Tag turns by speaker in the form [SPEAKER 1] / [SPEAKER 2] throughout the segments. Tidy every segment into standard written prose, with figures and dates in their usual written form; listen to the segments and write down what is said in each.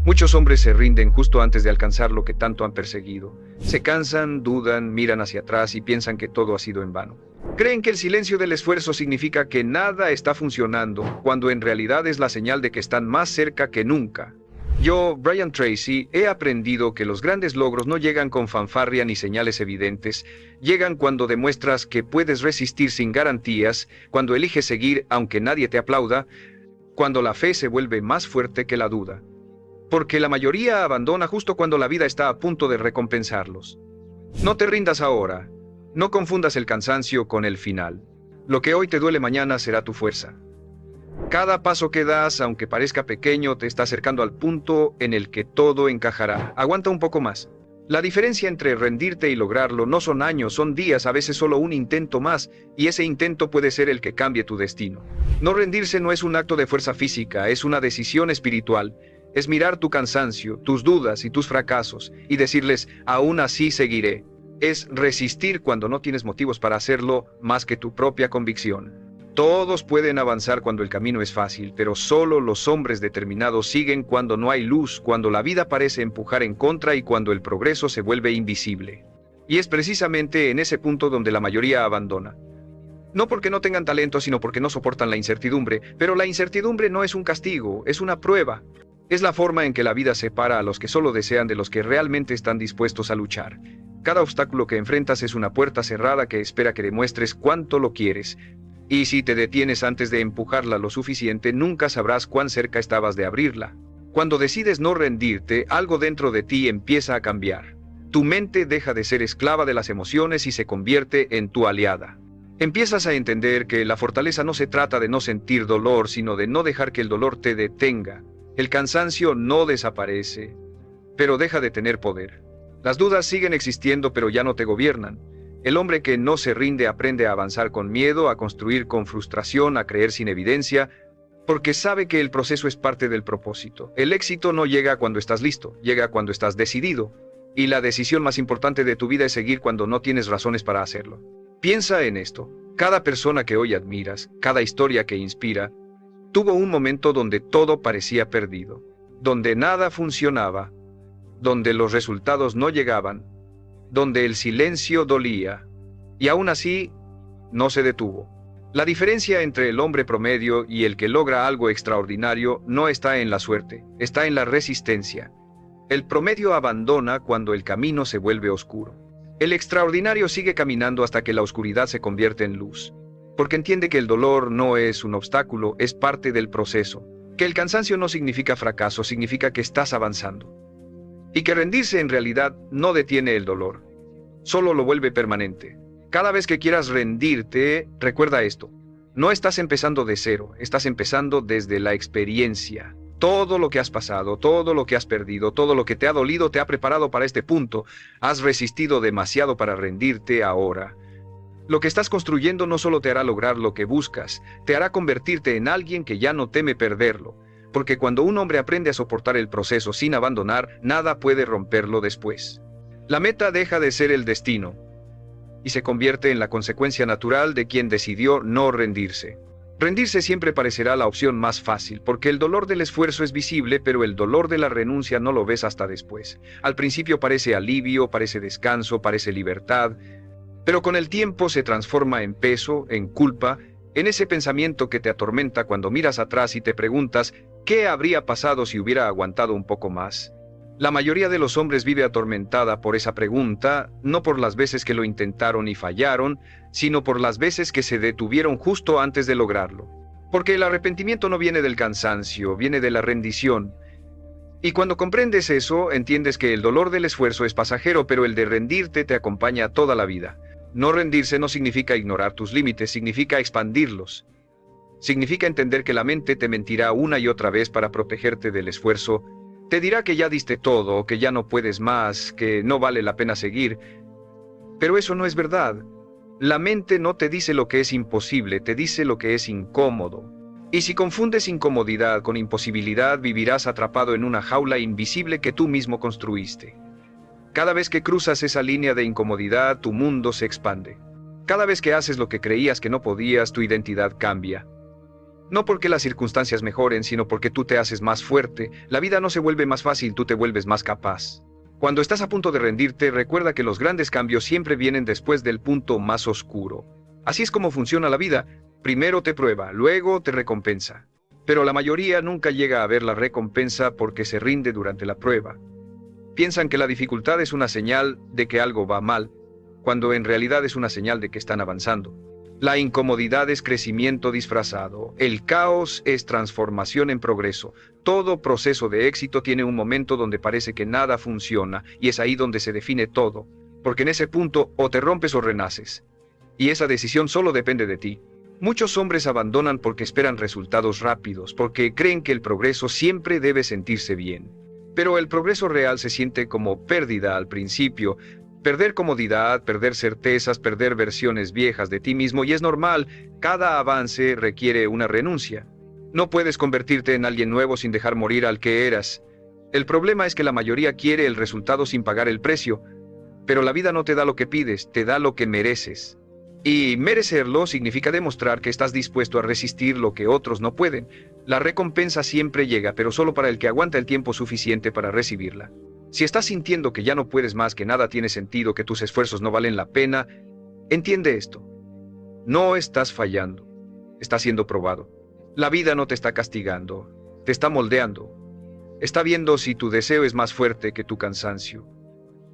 [SPEAKER 1] Muchos hombres se rinden justo antes de alcanzar lo que tanto han perseguido. Se cansan, dudan, miran hacia atrás y piensan que todo ha sido en vano. Creen que el silencio del esfuerzo significa que nada está funcionando, cuando en realidad es la señal de que están más cerca que nunca. Yo, Brian Tracy, he aprendido que los grandes logros no llegan con fanfarria ni señales evidentes, llegan cuando demuestras que puedes resistir sin garantías, cuando eliges seguir aunque nadie te aplauda, cuando la fe se vuelve más fuerte que la duda. Porque la mayoría abandona justo cuando la vida está a punto de recompensarlos. No te rindas ahora. No confundas el cansancio con el final. Lo que hoy te duele mañana será tu fuerza. Cada paso que das, aunque parezca pequeño, te está acercando al punto en el que todo encajará. Aguanta un poco más. La diferencia entre rendirte y lograrlo no son años, son días, a veces solo un intento más, y ese intento puede ser el que cambie tu destino. No rendirse no es un acto de fuerza física, es una decisión espiritual. Es mirar tu cansancio, tus dudas y tus fracasos, y decirles, aún así seguiré. Es resistir cuando no tienes motivos para hacerlo más que tu propia convicción. Todos pueden avanzar cuando el camino es fácil, pero solo los hombres determinados siguen cuando no hay luz, cuando la vida parece empujar en contra y cuando el progreso se vuelve invisible. Y es precisamente en ese punto donde la mayoría abandona. No porque no tengan talento, sino porque no soportan la incertidumbre, pero la incertidumbre no es un castigo, es una prueba. Es la forma en que la vida separa a los que solo desean de los que realmente están dispuestos a luchar. Cada obstáculo que enfrentas es una puerta cerrada que espera que demuestres cuánto lo quieres. Y si te detienes antes de empujarla lo suficiente, nunca sabrás cuán cerca estabas de abrirla. Cuando decides no rendirte, algo dentro de ti empieza a cambiar. Tu mente deja de ser esclava de las emociones y se convierte en tu aliada. Empiezas a entender que la fortaleza no se trata de no sentir dolor, sino de no dejar que el dolor te detenga. El cansancio no desaparece, pero deja de tener poder. Las dudas siguen existiendo, pero ya no te gobiernan. El hombre que no se rinde aprende a avanzar con miedo, a construir con frustración, a creer sin evidencia, porque sabe que el proceso es parte del propósito. El éxito no llega cuando estás listo, llega cuando estás decidido. Y la decisión más importante de tu vida es seguir cuando no tienes razones para hacerlo. Piensa en esto. Cada persona que hoy admiras, cada historia que inspira, tuvo un momento donde todo parecía perdido, donde nada funcionaba, donde los resultados no llegaban, donde el silencio dolía, y aún así no se detuvo. La diferencia entre el hombre promedio y el que logra algo extraordinario no está en la suerte, está en la resistencia. El promedio abandona cuando el camino se vuelve oscuro. El extraordinario sigue caminando hasta que la oscuridad se convierte en luz. Porque entiende que el dolor no es un obstáculo, es parte del proceso. Que el cansancio no significa fracaso, significa que estás avanzando. Y que rendirse en realidad no detiene el dolor, solo lo vuelve permanente. Cada vez que quieras rendirte, recuerda esto. No estás empezando de cero, estás empezando desde la experiencia. Todo lo que has pasado, todo lo que has perdido, todo lo que te ha dolido te ha preparado para este punto. Has resistido demasiado para rendirte ahora. Lo que estás construyendo no solo te hará lograr lo que buscas, te hará convertirte en alguien que ya no teme perderlo. Porque cuando un hombre aprende a soportar el proceso sin abandonar, nada puede romperlo después. La meta deja de ser el destino y se convierte en la consecuencia natural de quien decidió no rendirse. Rendirse siempre parecerá la opción más fácil, porque el dolor del esfuerzo es visible, pero el dolor de la renuncia no lo ves hasta después. Al principio parece alivio, parece descanso, parece libertad, pero con el tiempo se transforma en peso, en culpa, en ese pensamiento que te atormenta cuando miras atrás y te preguntas, ¿qué habría pasado si hubiera aguantado un poco más? La mayoría de los hombres vive atormentada por esa pregunta, no por las veces que lo intentaron y fallaron, sino por las veces que se detuvieron justo antes de lograrlo. Porque el arrepentimiento no viene del cansancio, viene de la rendición. Y cuando comprendes eso, entiendes que el dolor del esfuerzo es pasajero, pero el de rendirte te acompaña toda la vida. No rendirse no significa ignorar tus límites, significa expandirlos. Significa entender que la mente te mentirá una y otra vez para protegerte del esfuerzo. Te dirá que ya diste todo, que ya no puedes más, que no vale la pena seguir. Pero eso no es verdad. La mente no te dice lo que es imposible, te dice lo que es incómodo. Y si confundes incomodidad con imposibilidad, vivirás atrapado en una jaula invisible que tú mismo construiste. Cada vez que cruzas esa línea de incomodidad, tu mundo se expande. Cada vez que haces lo que creías que no podías, tu identidad cambia. No porque las circunstancias mejoren, sino porque tú te haces más fuerte. La vida no se vuelve más fácil, tú te vuelves más capaz. Cuando estás a punto de rendirte, recuerda que los grandes cambios siempre vienen después del punto más oscuro. Así es como funciona la vida. Primero te prueba, luego te recompensa. Pero la mayoría nunca llega a ver la recompensa porque se rinde durante la prueba. Piensan que la dificultad es una señal de que algo va mal, cuando en realidad es una señal de que están avanzando. La incomodidad es crecimiento disfrazado. El caos es transformación en progreso. Todo proceso de éxito tiene un momento donde parece que nada funciona, y es ahí donde se define todo. Porque en ese punto o te rompes o renaces. Y esa decisión solo depende de ti. Muchos hombres abandonan porque esperan resultados rápidos, porque creen que el progreso siempre debe sentirse bien. Pero el progreso real se siente como pérdida al principio. Perder comodidad, perder certezas, perder versiones viejas de ti mismo, y es normal, cada avance requiere una renuncia. No puedes convertirte en alguien nuevo sin dejar morir al que eras. El problema es que la mayoría quiere el resultado sin pagar el precio, pero la vida no te da lo que pides, te da lo que mereces. Y merecerlo significa demostrar que estás dispuesto a resistir lo que otros no pueden. La recompensa siempre llega, pero solo para el que aguanta el tiempo suficiente para recibirla. Si estás sintiendo que ya no puedes más, que nada tiene sentido, que tus esfuerzos no valen la pena, entiende esto. No estás fallando. Estás siendo probado. La vida no te está castigando. Te está moldeando. Está viendo si tu deseo es más fuerte que tu cansancio.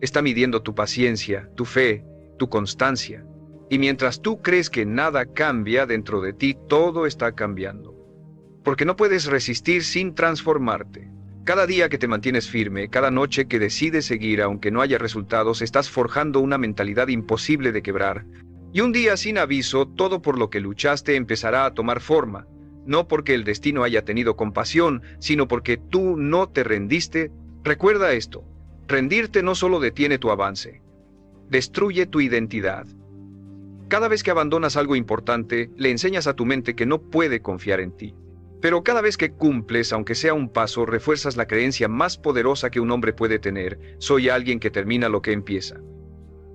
[SPEAKER 1] Está midiendo tu paciencia, tu fe, tu constancia. Y mientras tú crees que nada cambia dentro de ti, todo está cambiando. Porque no puedes resistir sin transformarte. Cada día que te mantienes firme, cada noche que decides seguir aunque no haya resultados, estás forjando una mentalidad imposible de quebrar. Y un día sin aviso, todo por lo que luchaste empezará a tomar forma. No porque el destino haya tenido compasión, sino porque tú no te rendiste. Recuerda esto. Rendirte no solo detiene tu avance. Destruye tu identidad. Cada vez que abandonas algo importante, le enseñas a tu mente que no puede confiar en ti. Pero cada vez que cumples, aunque sea un paso, refuerzas la creencia más poderosa que un hombre puede tener: soy alguien que termina lo que empieza.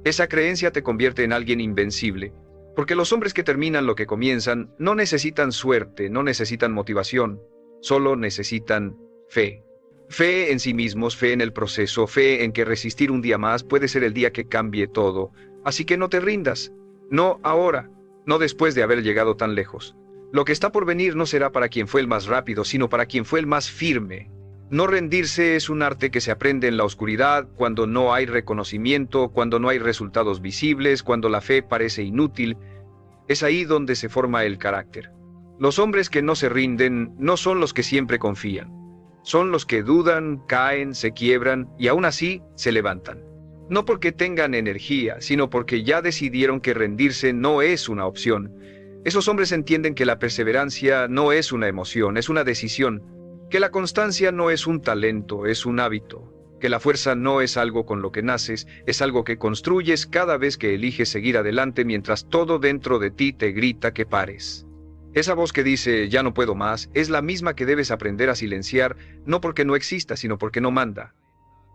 [SPEAKER 1] Esa creencia te convierte en alguien invencible, porque los hombres que terminan lo que comienzan no necesitan suerte, no necesitan motivación, solo necesitan fe. Fe en sí mismos, fe en el proceso, fe en que resistir un día más puede ser el día que cambie todo. Así que no te rindas, no ahora, no después de haber llegado tan lejos. Lo que está por venir no será para quien fue el más rápido, sino para quien fue el más firme. No rendirse es un arte que se aprende en la oscuridad, cuando no hay reconocimiento, cuando no hay resultados visibles, cuando la fe parece inútil. Es ahí donde se forma el carácter. Los hombres que no se rinden no son los que siempre confían. Son los que dudan, caen, se quiebran y aún así se levantan. No porque tengan energía, sino porque ya decidieron que rendirse no es una opción. Esos hombres entienden que la perseverancia no es una emoción, es una decisión, que la constancia no es un talento, es un hábito, que la fuerza no es algo con lo que naces, es algo que construyes cada vez que eliges seguir adelante mientras todo dentro de ti te grita que pares. Esa voz que dice "ya no puedo más" es la misma que debes aprender a silenciar, no porque no exista, sino porque no manda.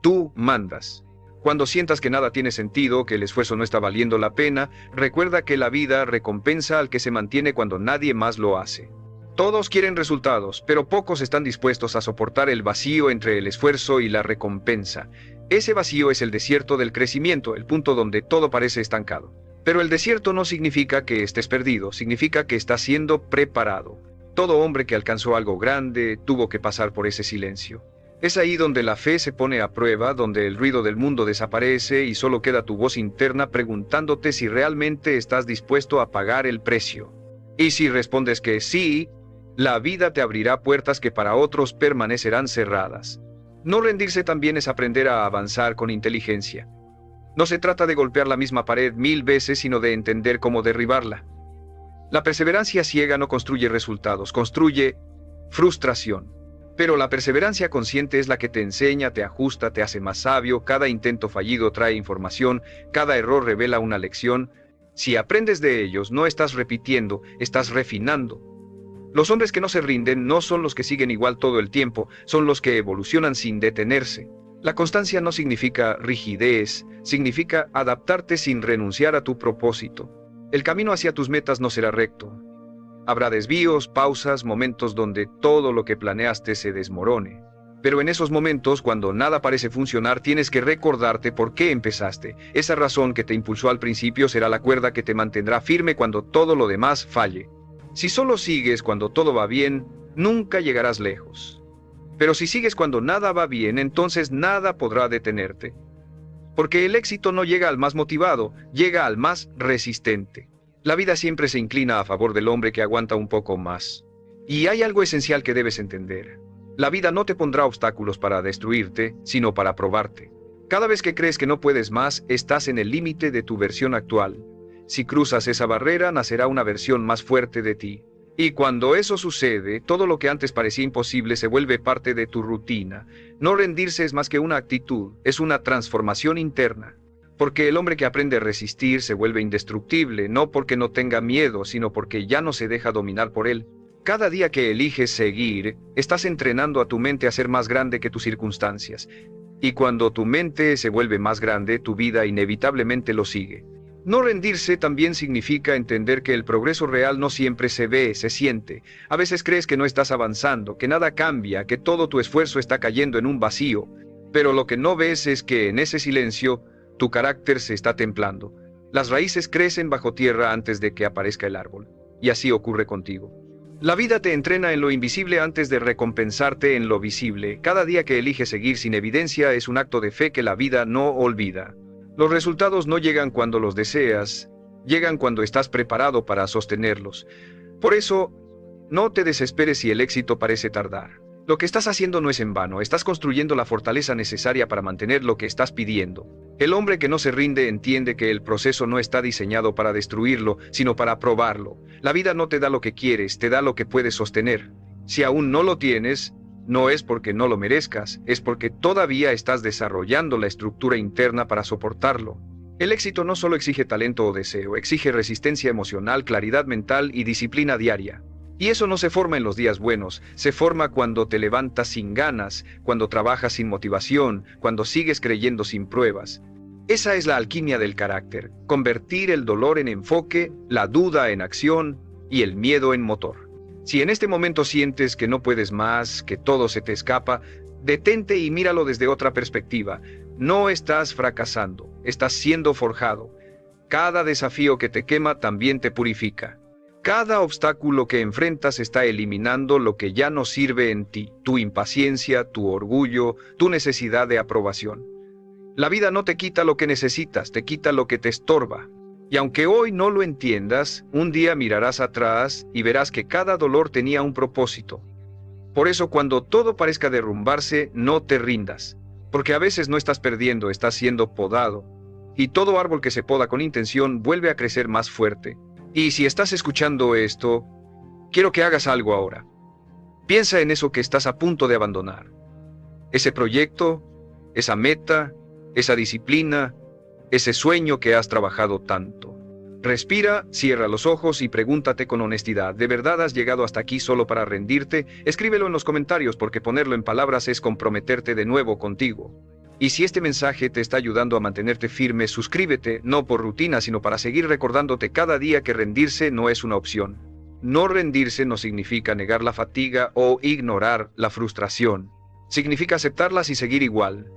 [SPEAKER 1] Tú mandas. Cuando sientas que nada tiene sentido, que el esfuerzo no está valiendo la pena, recuerda que la vida recompensa al que se mantiene cuando nadie más lo hace. Todos quieren resultados, pero pocos están dispuestos a soportar el vacío entre el esfuerzo y la recompensa. Ese vacío es el desierto del crecimiento, el punto donde todo parece estancado. Pero el desierto no significa que estés perdido, significa que estás siendo preparado. Todo hombre que alcanzó algo grande tuvo que pasar por ese silencio. Es ahí donde la fe se pone a prueba, donde el ruido del mundo desaparece y solo queda tu voz interna preguntándote si realmente estás dispuesto a pagar el precio. Y si respondes que sí, la vida te abrirá puertas que para otros permanecerán cerradas. No rendirse también es aprender a avanzar con inteligencia. No se trata de golpear la misma pared 1000 veces, sino de entender cómo derribarla. La perseverancia ciega no construye resultados, construye frustración. Pero la perseverancia consciente es la que te enseña, te ajusta, te hace más sabio. Cada intento fallido trae información, cada error revela una lección. Si aprendes de ellos, no estás repitiendo, estás refinando. Los hombres que no se rinden no son los que siguen igual todo el tiempo, son los que evolucionan sin detenerse. La constancia no significa rigidez, significa adaptarte sin renunciar a tu propósito. El camino hacia tus metas no será recto. Habrá desvíos, pausas, momentos donde todo lo que planeaste se desmorone. Pero en esos momentos, cuando nada parece funcionar, tienes que recordarte por qué empezaste. Esa razón que te impulsó al principio será la cuerda que te mantendrá firme cuando todo lo demás falle. Si solo sigues cuando todo va bien, nunca llegarás lejos. Pero si sigues cuando nada va bien, entonces nada podrá detenerte. Porque el éxito no llega al más motivado, llega al más resistente. La vida siempre se inclina a favor del hombre que aguanta un poco más. Y hay algo esencial que debes entender. La vida no te pondrá obstáculos para destruirte, sino para probarte. Cada vez que crees que no puedes más, estás en el límite de tu versión actual. Si cruzas esa barrera, nacerá una versión más fuerte de ti. Y cuando eso sucede, todo lo que antes parecía imposible se vuelve parte de tu rutina. No rendirse es más que una actitud, es una transformación interna. Porque el hombre que aprende a resistir se vuelve indestructible, no porque no tenga miedo, sino porque ya no se deja dominar por él. Cada día que eliges seguir, estás entrenando a tu mente a ser más grande que tus circunstancias. Y cuando tu mente se vuelve más grande, tu vida inevitablemente lo sigue. No rendirse también significa entender que el progreso real no siempre se ve, se siente. A veces crees que no estás avanzando, que nada cambia, que todo tu esfuerzo está cayendo en un vacío. Pero lo que no ves es que en ese silencio, tu carácter se está templando. Las raíces crecen bajo tierra antes de que aparezca el árbol. Y así ocurre contigo. La vida te entrena en lo invisible antes de recompensarte en lo visible. Cada día que eliges seguir sin evidencia es un acto de fe que la vida no olvida. Los resultados no llegan cuando los deseas, llegan cuando estás preparado para sostenerlos. Por eso, no te desesperes si el éxito parece tardar. Lo que estás haciendo no es en vano, estás construyendo la fortaleza necesaria para mantener lo que estás pidiendo. El hombre que no se rinde entiende que el proceso no está diseñado para destruirlo, sino para probarlo. La vida no te da lo que quieres, te da lo que puedes sostener. Si aún no lo tienes, no es porque no lo merezcas, es porque todavía estás desarrollando la estructura interna para soportarlo. El éxito no solo exige talento o deseo, exige resistencia emocional, claridad mental y disciplina diaria. Y eso no se forma en los días buenos, se forma cuando te levantas sin ganas, cuando trabajas sin motivación, cuando sigues creyendo sin pruebas. Esa es la alquimia del carácter, convertir el dolor en enfoque, la duda en acción y el miedo en motor. Si en este momento sientes que no puedes más, que todo se te escapa, detente y míralo desde otra perspectiva. No estás fracasando, estás siendo forjado. Cada desafío que te quema también te purifica. Cada obstáculo que enfrentas está eliminando lo que ya no sirve en ti, tu impaciencia, tu orgullo, tu necesidad de aprobación. La vida no te quita lo que necesitas, te quita lo que te estorba. Y aunque hoy no lo entiendas, un día mirarás atrás y verás que cada dolor tenía un propósito. Por eso cuando todo parezca derrumbarse, no te rindas. Porque a veces no estás perdiendo, estás siendo podado. Y todo árbol que se poda con intención vuelve a crecer más fuerte. Y si estás escuchando esto, quiero que hagas algo ahora. Piensa en eso que estás a punto de abandonar. Ese proyecto, esa meta, esa disciplina, ese sueño que has trabajado tanto. Respira, cierra los ojos y pregúntate con honestidad, ¿de verdad has llegado hasta aquí solo para rendirte? Escríbelo en los comentarios porque ponerlo en palabras es comprometerte de nuevo contigo. Y si este mensaje te está ayudando a mantenerte firme, suscríbete, no por rutina, sino para seguir recordándote cada día que rendirse no es una opción. No rendirse no significa negar la fatiga o ignorar la frustración. Significa aceptarlas y seguir igual.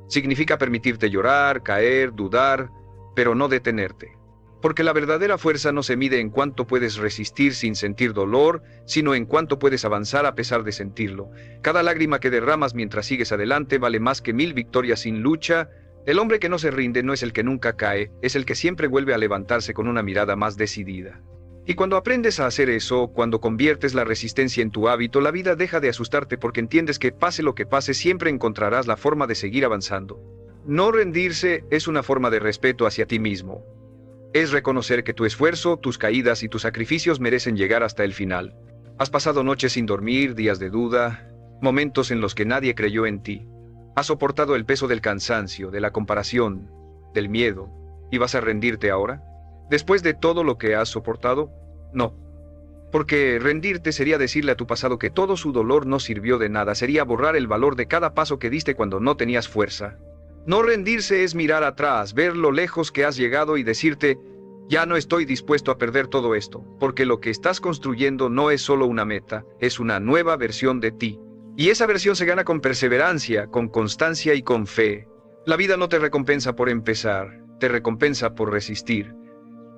[SPEAKER 1] Significa permitirte llorar, caer, dudar, pero no detenerte. Porque la verdadera fuerza no se mide en cuánto puedes resistir sin sentir dolor, sino en cuánto puedes avanzar a pesar de sentirlo. Cada lágrima que derramas mientras sigues adelante vale más que 1000 victorias sin lucha. El hombre que no se rinde no es el que nunca cae, es el que siempre vuelve a levantarse con una mirada más decidida. Y cuando aprendes a hacer eso, cuando conviertes la resistencia en tu hábito, la vida deja de asustarte porque entiendes que pase lo que pase, siempre encontrarás la forma de seguir avanzando. No rendirse es una forma de respeto hacia ti mismo. Es reconocer que tu esfuerzo, tus caídas y tus sacrificios merecen llegar hasta el final. Has pasado noches sin dormir, días de duda, momentos en los que nadie creyó en ti. Has soportado el peso del cansancio, de la comparación, del miedo. ¿Y vas a rendirte ahora? ¿Después de todo lo que has soportado? No. Porque rendirte sería decirle a tu pasado que todo su dolor no sirvió de nada, sería borrar el valor de cada paso que diste cuando no tenías fuerza. No rendirse es mirar atrás, ver lo lejos que has llegado y decirte, Ya no estoy dispuesto a perder todo esto, porque lo que estás construyendo no es solo una meta, es una nueva versión de ti. Y esa versión se gana con perseverancia, con constancia y con fe. La vida no te recompensa por empezar, te recompensa por resistir.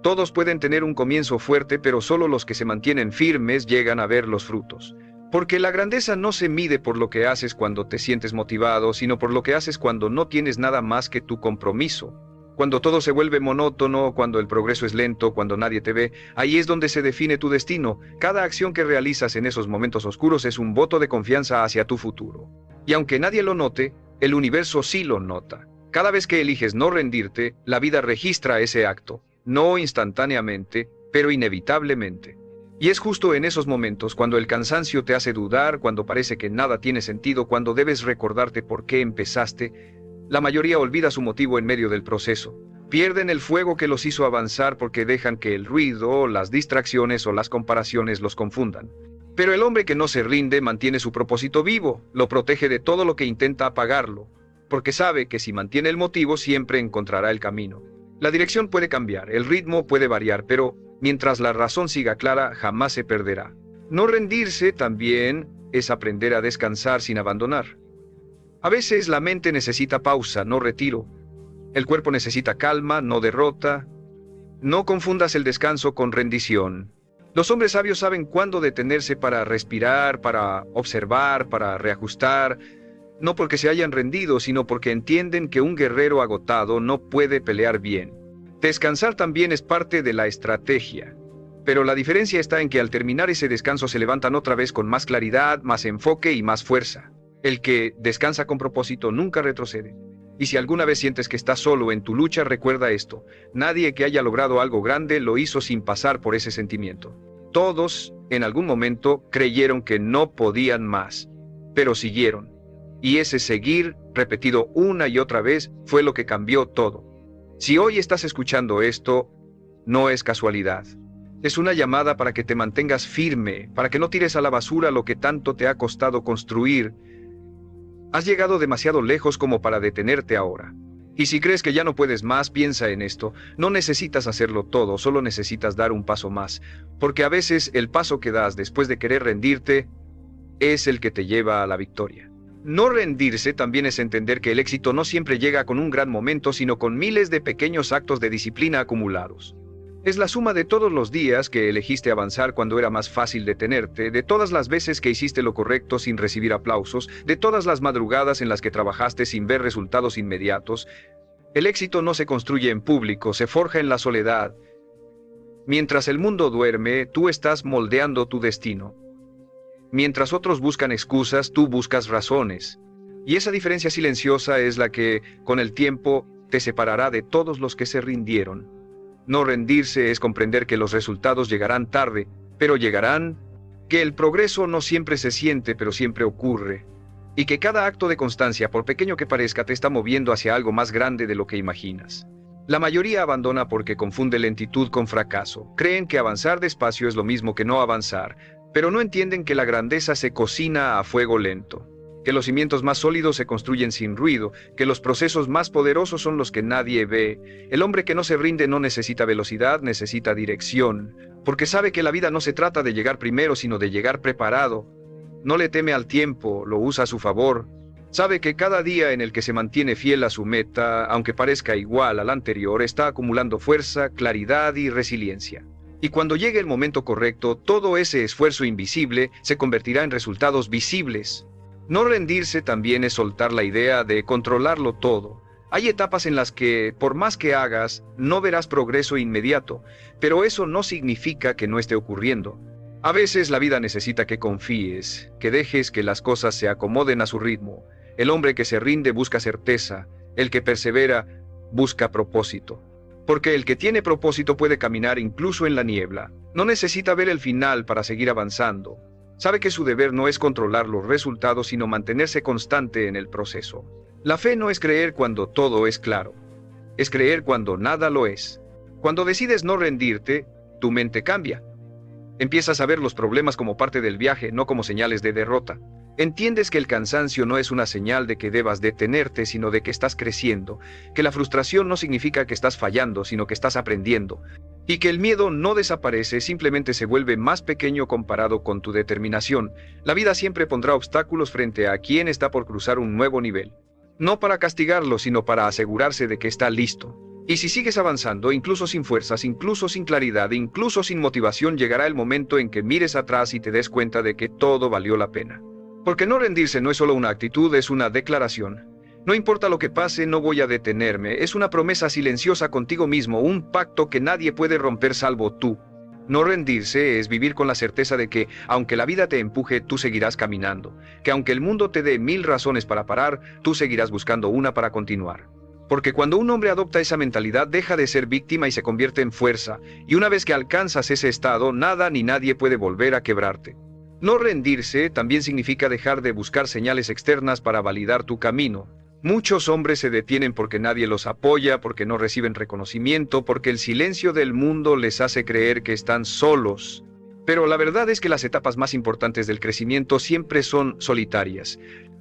[SPEAKER 1] Todos pueden tener un comienzo fuerte, pero solo los que se mantienen firmes llegan a ver los frutos. Porque la grandeza no se mide por lo que haces cuando te sientes motivado, sino por lo que haces cuando no tienes nada más que tu compromiso. Cuando todo se vuelve monótono, cuando el progreso es lento, cuando nadie te ve, ahí es donde se define tu destino. Cada acción que realizas en esos momentos oscuros es un voto de confianza hacia tu futuro. Y aunque nadie lo note, el universo sí lo nota. Cada vez que eliges no rendirte, la vida registra ese acto. No instantáneamente, pero inevitablemente. Y es justo en esos momentos, cuando el cansancio te hace dudar, cuando parece que nada tiene sentido, cuando debes recordarte por qué empezaste, la mayoría olvida su motivo en medio del proceso. Pierden el fuego que los hizo avanzar porque dejan que el ruido, las distracciones o las comparaciones los confundan. Pero el hombre que no se rinde mantiene su propósito vivo, lo protege de todo lo que intenta apagarlo, porque sabe que si mantiene el motivo siempre encontrará el camino. La dirección puede cambiar, el ritmo puede variar, pero mientras la razón siga clara, jamás se perderá. No rendirse también es aprender a descansar sin abandonar. A veces la mente necesita pausa, no retiro. El cuerpo necesita calma, no derrota. No confundas el descanso con rendición. Los hombres sabios saben cuándo detenerse para respirar, para observar, para reajustar, no porque se hayan rendido, sino porque entienden que un guerrero agotado no puede pelear bien. Descansar también es parte de la estrategia, pero la diferencia está en que al terminar ese descanso se levantan otra vez con más claridad, más enfoque y más fuerza. El que descansa con propósito nunca retrocede. Y si alguna vez sientes que estás solo en tu lucha, recuerda esto: nadie que haya logrado algo grande lo hizo sin pasar por ese sentimiento. Todos, en algún momento, creyeron que no podían más, pero siguieron. Y ese seguir, repetido una y otra vez, fue lo que cambió todo. Si hoy estás escuchando esto, no es casualidad. Es una llamada para que te mantengas firme, para que no tires a la basura lo que tanto te ha costado construir. Has llegado demasiado lejos como para detenerte ahora. Y si crees que ya no puedes más, piensa en esto. No necesitas hacerlo todo, solo necesitas dar un paso más. Porque a veces el paso que das después de querer rendirte es el que te lleva a la victoria. No rendirse también es entender que el éxito no siempre llega con un gran momento, sino con miles de pequeños actos de disciplina acumulados. Es la suma de todos los días que elegiste avanzar cuando era más fácil detenerte, de todas las veces que hiciste lo correcto sin recibir aplausos, de todas las madrugadas en las que trabajaste sin ver resultados inmediatos. El éxito no se construye en público, se forja en la soledad. Mientras el mundo duerme, tú estás moldeando tu destino. Mientras otros buscan excusas, tú buscas razones. Y esa diferencia silenciosa es la que, con el tiempo, te separará de todos los que se rindieron. No rendirse es comprender que los resultados llegarán tarde, pero llegarán, que el progreso no siempre se siente, pero siempre ocurre, y que cada acto de constancia, por pequeño que parezca, te está moviendo hacia algo más grande de lo que imaginas. La mayoría abandona porque confunde lentitud con fracaso. Creen que avanzar despacio es lo mismo que no avanzar, pero no entienden que la grandeza se cocina a fuego lento, que los cimientos más sólidos se construyen sin ruido, que los procesos más poderosos son los que nadie ve. El hombre que no se rinde no necesita velocidad, necesita dirección, porque sabe que la vida no se trata de llegar primero, sino de llegar preparado. No le teme al tiempo, lo usa a su favor. Sabe que cada día en el que se mantiene fiel a su meta, aunque parezca igual al anterior, está acumulando fuerza, claridad y resiliencia. Y cuando llegue el momento correcto, todo ese esfuerzo invisible se convertirá en resultados visibles. No rendirse también es soltar la idea de controlarlo todo. Hay etapas en las que, por más que hagas, no verás progreso inmediato, pero eso no significa que no esté ocurriendo. A veces la vida necesita que confíes, que dejes que las cosas se acomoden a su ritmo. El hombre que se rinde busca certeza, el que persevera busca propósito. Porque el que tiene propósito puede caminar incluso en la niebla. No necesita ver el final para seguir avanzando. Sabe que su deber no es controlar los resultados, sino mantenerse constante en el proceso. La fe no es creer cuando todo es claro. Es creer cuando nada lo es. Cuando decides no rendirte, tu mente cambia. Empiezas a ver los problemas como parte del viaje, no como señales de derrota. Entiendes que el cansancio no es una señal de que debas detenerte, sino de que estás creciendo, que la frustración no significa que estás fallando, sino que estás aprendiendo, Y que el miedo no desaparece, simplemente se vuelve más pequeño comparado con tu determinación. La vida siempre pondrá obstáculos frente a quien está por cruzar un nuevo nivel. No para castigarlo, sino para asegurarse de que está listo. Y si sigues avanzando, incluso sin fuerzas, incluso sin claridad, incluso sin motivación, llegará el momento en que mires atrás y te des cuenta de que todo valió la pena. Porque no rendirse no es solo una actitud, es una declaración. No importa lo que pase, no voy a detenerme. Es una promesa silenciosa contigo mismo, un pacto que nadie puede romper salvo tú. No rendirse es vivir con la certeza de que, aunque la vida te empuje, tú seguirás caminando. Que aunque el mundo te dé 1000 razones para parar, tú seguirás buscando una para continuar. Porque cuando un hombre adopta esa mentalidad, deja de ser víctima y se convierte en fuerza. Y una vez que alcanzas ese estado, nada ni nadie puede volver a quebrarte. No rendirse también significa dejar de buscar señales externas para validar tu camino. Muchos hombres se detienen porque nadie los apoya, porque no reciben reconocimiento, porque el silencio del mundo les hace creer que están solos. Pero la verdad es que las etapas más importantes del crecimiento siempre son solitarias.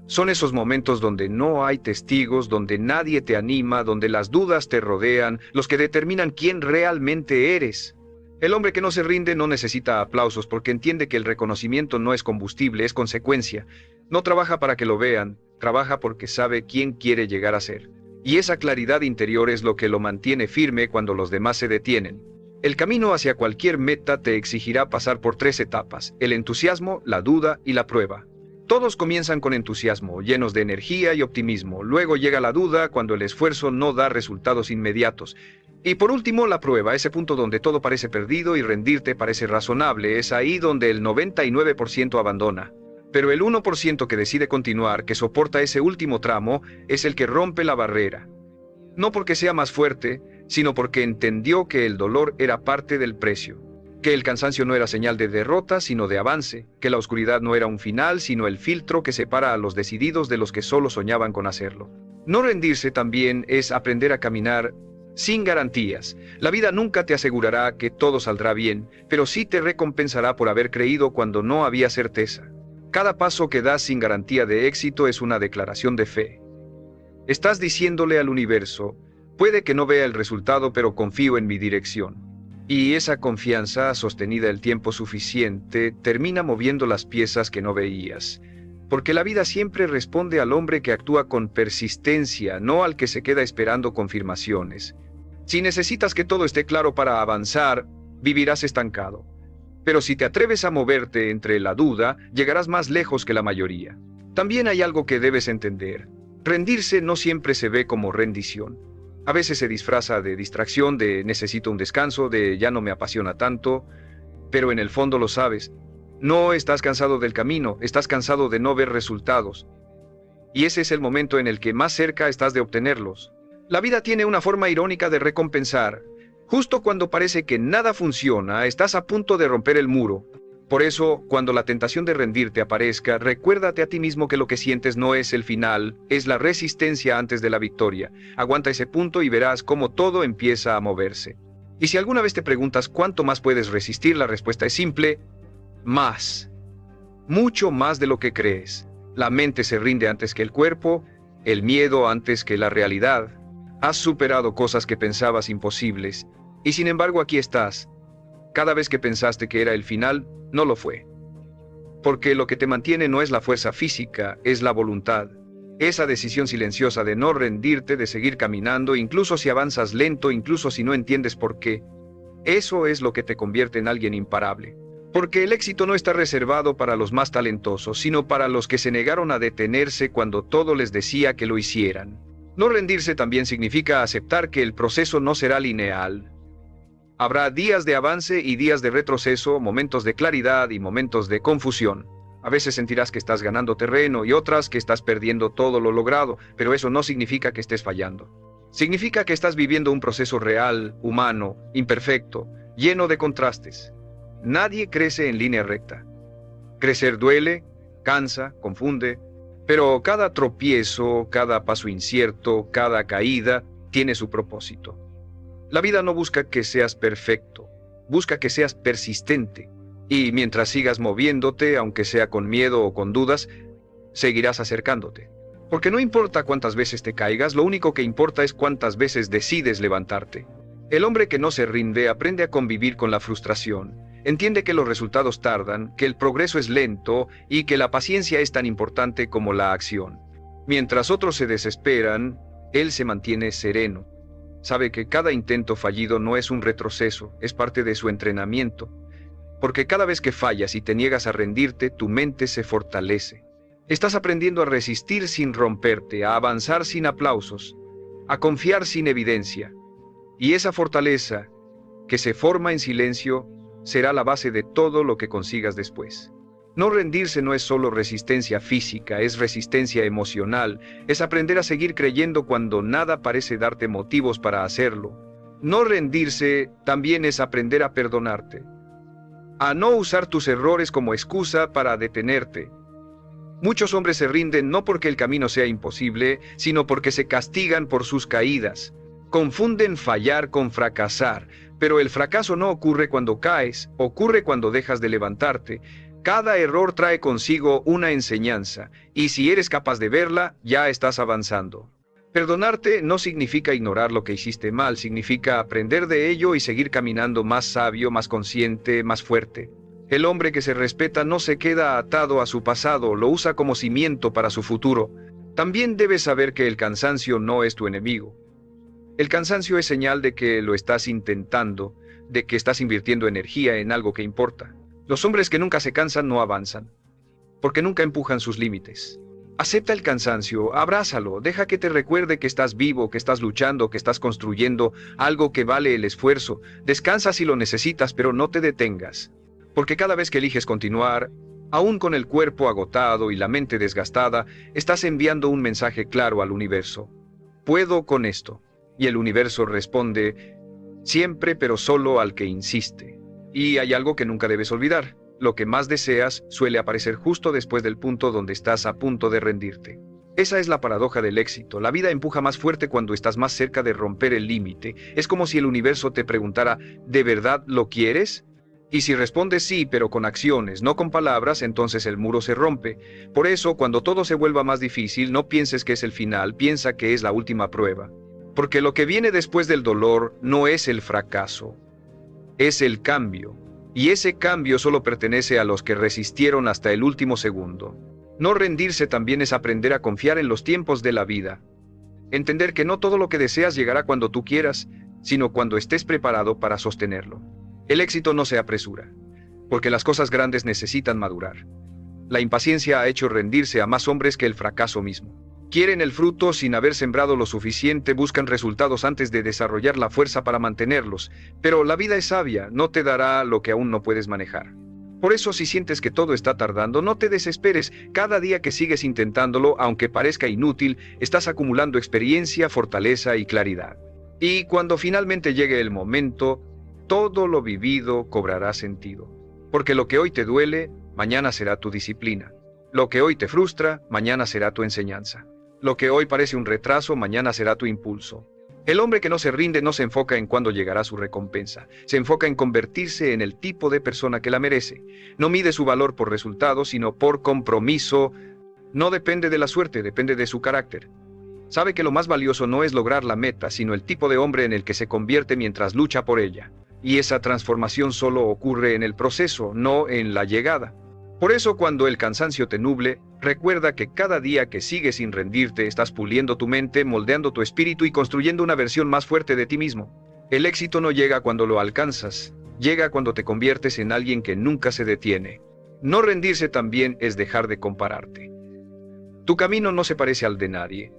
[SPEAKER 1] Son esos momentos donde no hay testigos, donde nadie te anima, donde las dudas te rodean, los que determinan quién realmente eres. El hombre que no se rinde no necesita aplausos porque entiende que el reconocimiento no es combustible, es consecuencia. No trabaja para que lo vean, trabaja porque sabe quién quiere llegar a ser. Y esa claridad interior es lo que lo mantiene firme cuando los demás se detienen. El camino hacia cualquier meta te exigirá pasar por 3 etapas: el entusiasmo, la duda y la prueba. Todos comienzan con entusiasmo, llenos de energía y optimismo. Luego llega la duda cuando el esfuerzo no da resultados inmediatos. Y por último, la prueba, ese punto donde todo parece perdido y rendirte parece razonable. Es ahí donde el 99% abandona. Pero el 1% que decide continuar, que soporta ese último tramo, es el que rompe la barrera. No porque sea más fuerte, sino porque entendió que el dolor era parte del precio. Que el cansancio no era señal de derrota, sino de avance, que la oscuridad no era un final, sino el filtro que separa a los decididos de los que solo soñaban con hacerlo. No rendirse también es aprender a caminar sin garantías. La vida nunca te asegurará que todo saldrá bien, pero sí te recompensará por haber creído cuando no había certeza. Cada paso que das sin garantía de éxito es una declaración de fe. Estás diciéndole al universo: puede que no vea el resultado, pero confío en mi dirección. Y esa confianza, sostenida el tiempo suficiente, termina moviendo las piezas que no veías. Porque la vida siempre responde al hombre que actúa con persistencia, no al que se queda esperando confirmaciones. Si necesitas que todo esté claro para avanzar, vivirás estancado. Pero si te atreves a moverte entre la duda, llegarás más lejos que la mayoría. También hay algo que debes entender. Rendirse no siempre se ve como rendición. A veces se disfraza de distracción, de necesito un descanso, de ya no me apasiona tanto, pero en el fondo lo sabes. No estás cansado del camino, estás cansado de no ver resultados. Y ese es el momento en el que más cerca estás de obtenerlos. La vida tiene una forma irónica de recompensar. Justo cuando parece que nada funciona, estás a punto de romper el muro. Por eso, cuando la tentación de rendirte aparezca, recuérdate a ti mismo que lo que sientes no es el final, es la resistencia antes de la victoria. Aguanta ese punto y verás cómo todo empieza a moverse. Y si alguna vez te preguntas cuánto más puedes resistir, la respuesta es simple: más. Mucho más de lo que crees. La mente se rinde antes que el cuerpo, el miedo antes que la realidad. Has superado cosas que pensabas imposibles, y sin embargo aquí estás. Cada vez que pensaste que era el final, no lo fue. Porque lo que te mantiene no es la fuerza física, es la voluntad. Esa decisión silenciosa de no rendirte, de seguir caminando, incluso si avanzas lento, incluso si no entiendes por qué. Eso es lo que te convierte en alguien imparable. Porque el éxito no está reservado para los más talentosos, sino para los que se negaron a detenerse cuando todo les decía que lo hicieran. No rendirse también significa aceptar que el proceso no será lineal. Habrá días de avance y días de retroceso, momentos de claridad y momentos de confusión. A veces sentirás que estás ganando terreno y otras que estás perdiendo todo lo logrado, pero eso no significa que estés fallando. Significa que estás viviendo un proceso real, humano, imperfecto, lleno de contrastes. Nadie crece en línea recta. Crecer duele, cansa, confunde, pero cada tropiezo, cada paso incierto, cada caída, tiene su propósito. La vida no busca que seas perfecto, busca que seas persistente. Y mientras sigas moviéndote, aunque sea con miedo o con dudas, seguirás acercándote. Porque no importa cuántas veces te caigas, lo único que importa es cuántas veces decides levantarte. El hombre que no se rinde aprende a convivir con la frustración. Entiende que los resultados tardan, que el progreso es lento y que la paciencia es tan importante como la acción. Mientras otros se desesperan, él se mantiene sereno. Sabe que cada intento fallido no es un retroceso, es parte de su entrenamiento. Porque cada vez que fallas y te niegas a rendirte, tu mente se fortalece. Estás aprendiendo a resistir sin romperte, a avanzar sin aplausos, a confiar sin evidencia. Y esa fortaleza, que se forma en silencio, será la base de todo lo que consigas después. No rendirse no es solo resistencia física, es resistencia emocional, es aprender a seguir creyendo cuando nada parece darte motivos para hacerlo. No rendirse también es aprender a perdonarte, a no usar tus errores como excusa para detenerte. Muchos hombres se rinden no porque el camino sea imposible, sino porque se castigan por sus caídas. Confunden fallar con fracasar, pero el fracaso no ocurre cuando caes, ocurre cuando dejas de levantarte. Cada error trae consigo una enseñanza, y si eres capaz de verla, ya estás avanzando. Perdonarte no significa ignorar lo que hiciste mal, significa aprender de ello y seguir caminando más sabio, más consciente, más fuerte. El hombre que se respeta no se queda atado a su pasado, lo usa como cimiento para su futuro. También debes saber que el cansancio no es tu enemigo. El cansancio es señal de que lo estás intentando, de que estás invirtiendo energía en algo que importa. Los hombres que nunca se cansan no avanzan, porque nunca empujan sus límites. Acepta el cansancio, abrázalo, deja que te recuerde que estás vivo, que estás luchando, que estás construyendo algo que vale el esfuerzo. Descansa si lo necesitas, pero no te detengas. Porque cada vez que eliges continuar, aún con el cuerpo agotado y la mente desgastada, estás enviando un mensaje claro al universo. Puedo con esto. Y el universo responde, siempre pero solo al que insiste. Y hay algo que nunca debes olvidar. Lo que más deseas suele aparecer justo después del punto donde estás a punto de rendirte. Esa es la paradoja del éxito. La vida empuja más fuerte cuando estás más cerca de romper el límite. Es como si el universo te preguntara, ¿de verdad lo quieres? Y si respondes sí, pero con acciones, no con palabras, entonces el muro se rompe. Por eso, cuando todo se vuelva más difícil, no pienses que es el final, piensa que es la última prueba. Porque lo que viene después del dolor no es el fracaso, es el cambio. Y ese cambio solo pertenece a los que resistieron hasta el último segundo. No rendirse también es aprender a confiar en los tiempos de la vida. Entender que no todo lo que deseas llegará cuando tú quieras, sino cuando estés preparado para sostenerlo. El éxito no se apresura, porque las cosas grandes necesitan madurar. La impaciencia ha hecho rendirse a más hombres que el fracaso mismo. Quieren el fruto sin haber sembrado lo suficiente, buscan resultados antes de desarrollar la fuerza para mantenerlos, pero la vida es sabia, no te dará lo que aún no puedes manejar. Por eso si sientes que todo está tardando, no te desesperes, cada día que sigues intentándolo, aunque parezca inútil, estás acumulando experiencia, fortaleza y claridad. Y cuando finalmente llegue el momento, todo lo vivido cobrará sentido. Porque lo que hoy te duele, mañana será tu disciplina. Lo que hoy te frustra, mañana será tu enseñanza. Lo que hoy parece un retraso, mañana será tu impulso. El hombre que no se rinde no se enfoca en cuándo llegará su recompensa. Se enfoca en convertirse en el tipo de persona que la merece. No mide su valor por resultados, sino por compromiso. No depende de la suerte, depende de su carácter. Sabe que lo más valioso no es lograr la meta, sino el tipo de hombre en el que se convierte mientras lucha por ella. Y esa transformación solo ocurre en el proceso, no en la llegada. Por eso cuando el cansancio te nuble, recuerda que cada día que sigues sin rendirte estás puliendo tu mente, moldeando tu espíritu y construyendo una versión más fuerte de ti mismo. El éxito no llega cuando lo alcanzas, llega cuando te conviertes en alguien que nunca se detiene. No rendirse también es dejar de compararte. Tu camino no se parece al de nadie.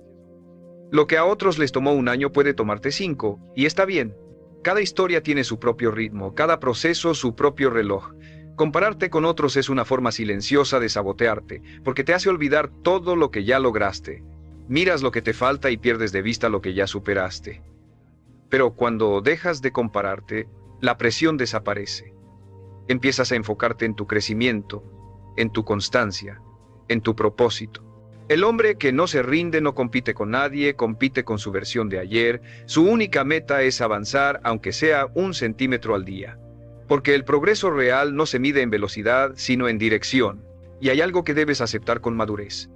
[SPEAKER 1] Lo que a otros les tomó 1 año puede tomarte 5, y está bien. Cada historia tiene su propio ritmo, cada proceso su propio reloj. Compararte con otros es una forma silenciosa de sabotearte, porque te hace olvidar todo lo que ya lograste. Miras lo que te falta y pierdes de vista lo que ya superaste. Pero cuando dejas de compararte, la presión desaparece. Empiezas a enfocarte en tu crecimiento, en tu constancia, en tu propósito. El hombre que no se rinde no compite con nadie, compite con su versión de ayer. Su única meta es avanzar, aunque sea 1 centímetro al día. Porque el progreso real no se mide en velocidad, sino en dirección. Y hay algo que debes aceptar con madurez.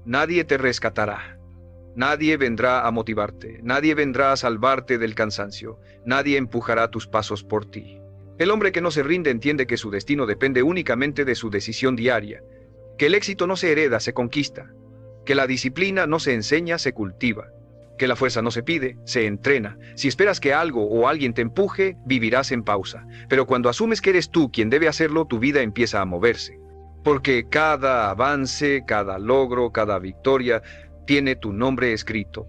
[SPEAKER 1] Nadie te rescatará. Nadie vendrá a motivarte, nadie vendrá a salvarte del cansancio, nadie empujará tus pasos por ti. El hombre que no se rinde entiende que su destino depende únicamente de su decisión diaria, que el éxito no se hereda, se conquista, que la disciplina no se enseña, se cultiva, que la fuerza no se pide, se entrena. Si esperas que algo o alguien te empuje, vivirás en pausa, pero cuando asumes que eres tú quien debe hacerlo, tu vida empieza a moverse, porque cada avance, cada logro, cada victoria tiene tu nombre escrito.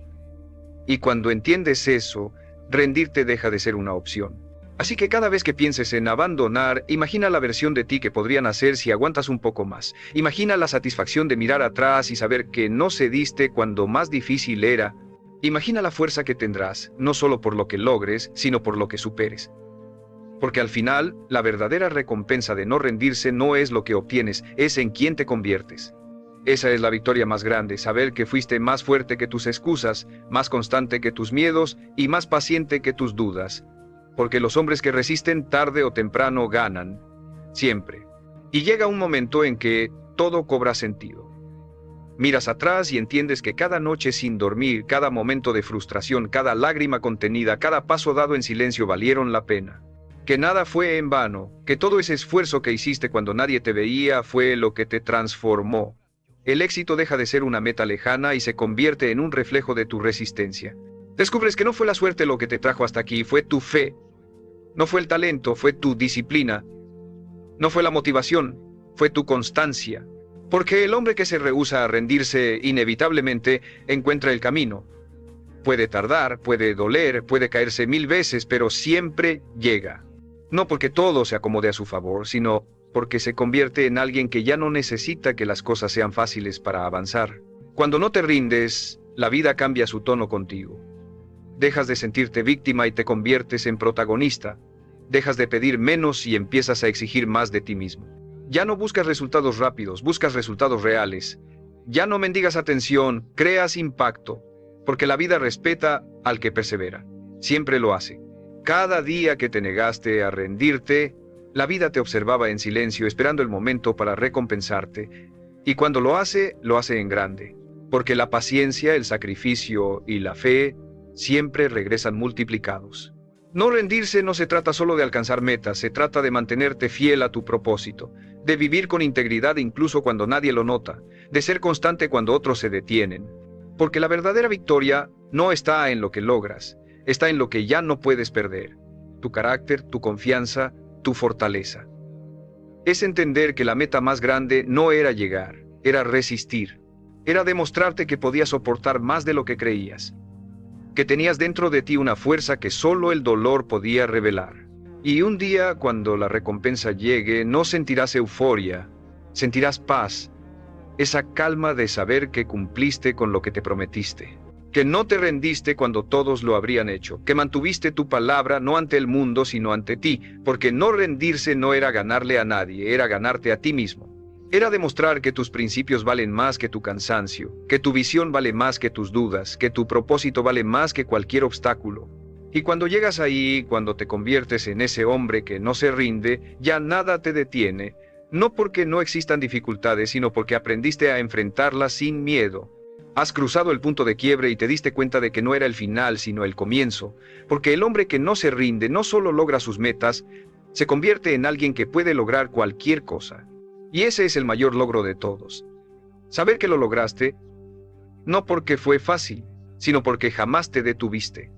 [SPEAKER 1] Y cuando entiendes eso, rendirte deja de ser una opción. Así que cada vez que pienses en abandonar, imagina la versión de ti que podrían hacer si aguantas un poco más. Imagina la satisfacción de mirar atrás y saber que no cediste cuando más difícil era. Imagina la fuerza que tendrás, no solo por lo que logres, sino por lo que superes. Porque al final, la verdadera recompensa de no rendirse no es lo que obtienes, es en quién te conviertes. Esa es la victoria más grande, saber que fuiste más fuerte que tus excusas, más constante que tus miedos y más paciente que tus dudas. Porque los hombres que resisten tarde o temprano ganan, siempre. Y llega un momento en que todo cobra sentido. Miras atrás y entiendes que cada noche sin dormir, cada momento de frustración, cada lágrima contenida, cada paso dado en silencio valieron la pena. Que nada fue en vano, que todo ese esfuerzo que hiciste cuando nadie te veía fue lo que te transformó. El éxito deja de ser una meta lejana y se convierte en un reflejo de tu resistencia. Descubres que no fue la suerte lo que te trajo hasta aquí, fue tu fe. No fue el talento, fue tu disciplina. No fue la motivación, fue tu constancia. Porque el hombre que se rehúsa a rendirse inevitablemente encuentra el camino. Puede tardar, puede doler, puede caerse 1000 veces, pero siempre llega. No porque todo se acomode a su favor, sino porque se convierte en alguien que ya no necesita que las cosas sean fáciles para avanzar. Cuando no te rindes, la vida cambia su tono contigo. Dejas de sentirte víctima y te conviertes en protagonista. Dejas de pedir menos y empiezas a exigir más de ti mismo. Ya no buscas resultados rápidos, buscas resultados reales. Ya no mendigas atención, creas impacto, porque la vida respeta al que persevera. Siempre lo hace. Cada día que te negaste a rendirte, la vida te observaba en silencio, esperando el momento para recompensarte. Y cuando lo hace en grande. Porque la paciencia, el sacrificio y la fe siempre regresan multiplicados. No rendirse no se trata solo de alcanzar metas, se trata de mantenerte fiel a tu propósito, de vivir con integridad incluso cuando nadie lo nota, de ser constante cuando otros se detienen. Porque la verdadera victoria no está en lo que logras, está en lo que ya no puedes perder. Tu carácter, tu confianza, tu fortaleza. Es entender que la meta más grande no era llegar, era resistir. Era demostrarte que podías soportar más de lo que creías. Que tenías dentro de ti una fuerza que solo el dolor podía revelar. Y un día, cuando la recompensa llegue, no sentirás euforia, sentirás paz, esa calma de saber que cumpliste con lo que te prometiste. Que no te rendiste cuando todos lo habrían hecho, que mantuviste tu palabra no ante el mundo sino ante ti, porque no rendirse no era ganarle a nadie, era ganarte a ti mismo. Era demostrar que tus principios valen más que tu cansancio, que tu visión vale más que tus dudas, que tu propósito vale más que cualquier obstáculo. Y cuando llegas ahí, cuando te conviertes en ese hombre que no se rinde, ya nada te detiene, no porque no existan dificultades, sino porque aprendiste a enfrentarlas sin miedo. Has cruzado el punto de quiebre y te diste cuenta de que no era el final, sino el comienzo, porque el hombre que no se rinde no solo logra sus metas, se convierte en alguien que puede lograr cualquier cosa. Y ese es el mayor logro de todos. Saber que lo lograste, no porque fue fácil, sino porque jamás te detuviste.